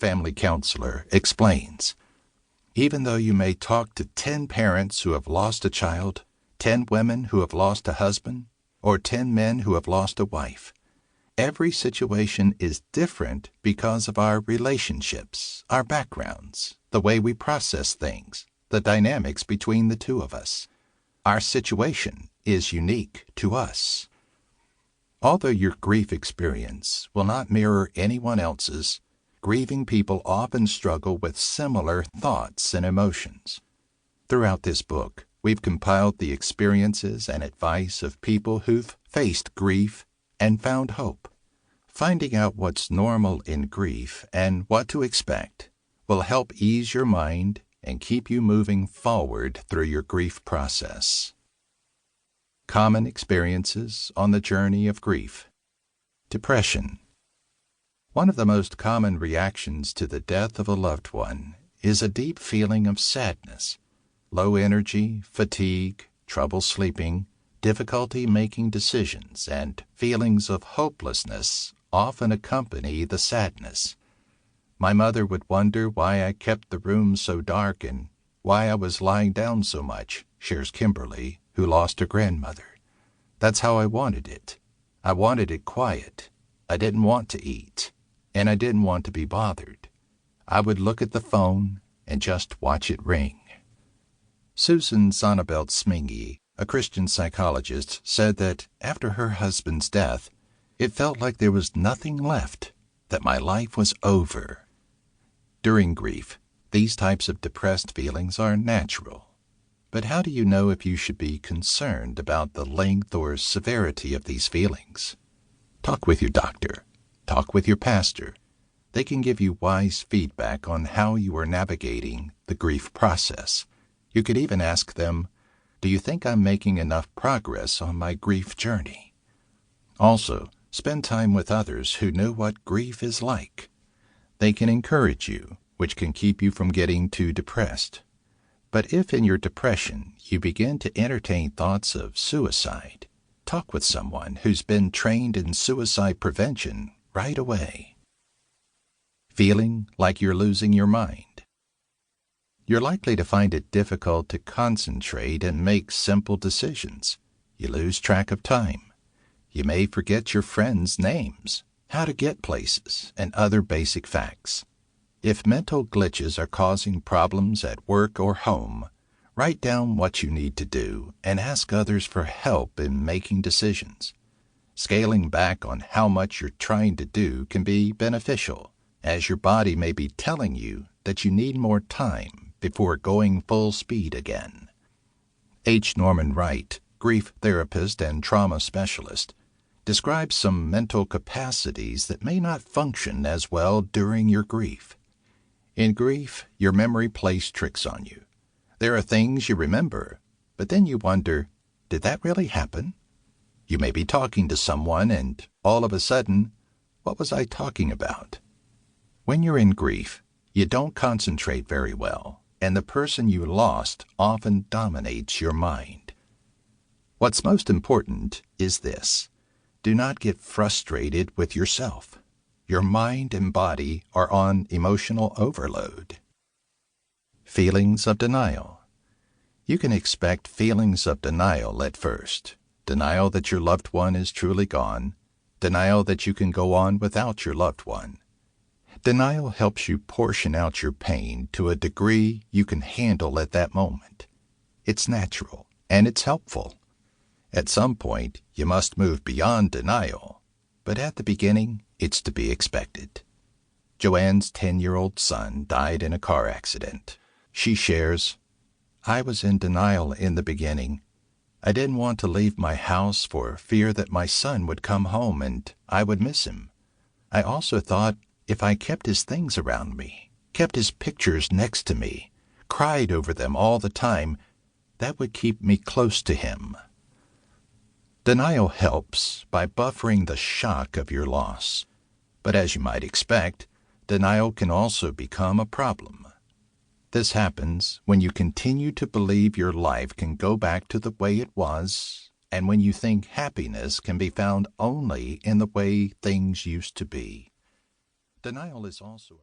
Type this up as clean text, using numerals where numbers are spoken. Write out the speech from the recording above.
family counselor, explains, even though you may talk to 10 parents who have lost a child, 10 women who have lost a husband, or 10 men who have lost a wife, every situation is different because of our relationships, our backgrounds, the way we process things, the dynamics between the two of us. Our situation is unique to us. Although your grief experience will not mirror anyone else's, grieving people often struggle with similar thoughts and emotions. Throughout this book, we've compiled the experiences and advice of people who've faced grief and found hope. Finding out what's normal in grief and what to expect will help ease your mind and keep you moving forward through your grief process. Common experiences on the journey of grief. Depression. One of the most common reactions to the death of a loved one is a deep feeling of sadness. Low energy, fatigue, trouble sleeping, difficulty making decisions, and feelings of hopelessness often accompany the sadness. My mother would wonder why I kept the room so dark and why I was lying down so much, shares Kimberly, who lost her grandmother. That's how I wanted it. I wanted it quiet. I didn't want to eat, and I didn't want to be bothered. I would look at the phone and just watch it ring. Susan Sonnabelt Smingy, a Christian psychologist, said that after her husband's death, it felt like there was nothing left, that my life was over. During grief, these types of depressed feelings are natural. But how do you know if you should be concerned about the length or severity of these feelings? Talk with your doctor. Talk with your pastor. They can give you wise feedback on how you are navigating the grief process. You could even ask them, do you think I'm making enough progress on my grief journey? Also, spend time with others who know what grief is like. They can encourage you, which can keep you from getting too depressed. But if in your depression you begin to entertain thoughts of suicide, talk with someone who's been trained in suicide prevention right away. Feeling like you're losing your mind. You're likely to find it difficult to concentrate and make simple decisions. You lose track of time. You may forget your friends' names, how to get places, and other basic facts. If mental glitches are causing problems at work or home, write down what you need to do and ask others for help in making decisions. Scaling back on how much you're trying to do can be beneficial, as your body may be telling you that you need more time before going full speed again. H. Norman Wright, grief therapist and trauma specialist, describes some mental capacities that may not function as well during your grief. In grief, your memory plays tricks on you. There are things you remember, but then you wonder, did that really happen? You may be talking to someone and all of a sudden, what was I talking about? When you're in grief, you don't concentrate very well, and the person you lost often dominates your mind. What's most important is this. Do not get frustrated with yourself. Your mind and body are on emotional overload. Feelings of denial. You can expect feelings of denial at first. Denial that your loved one is truly gone. Denial that you can go on without your loved one. Denial helps you portion out your pain to a degree you can handle at that moment. It's natural and it's helpful. At some point, you must move beyond denial, but at the beginning, it's to be expected. Joanne's 10-year-old son died in a car accident. She shares, I was in denial in the beginning. I didn't want to leave my house for fear that my son would come home and I would miss him. I also thought if I kept his things around me, kept his pictures next to me, cried over them all the time, that would keep me close to him. Denial helps by buffering the shock of your loss. But as you might expect, denial can also become a problem. This happens when you continue to believe your life can go back to the way it was, and when you think happiness can be found only in the way things used to be. Denial is also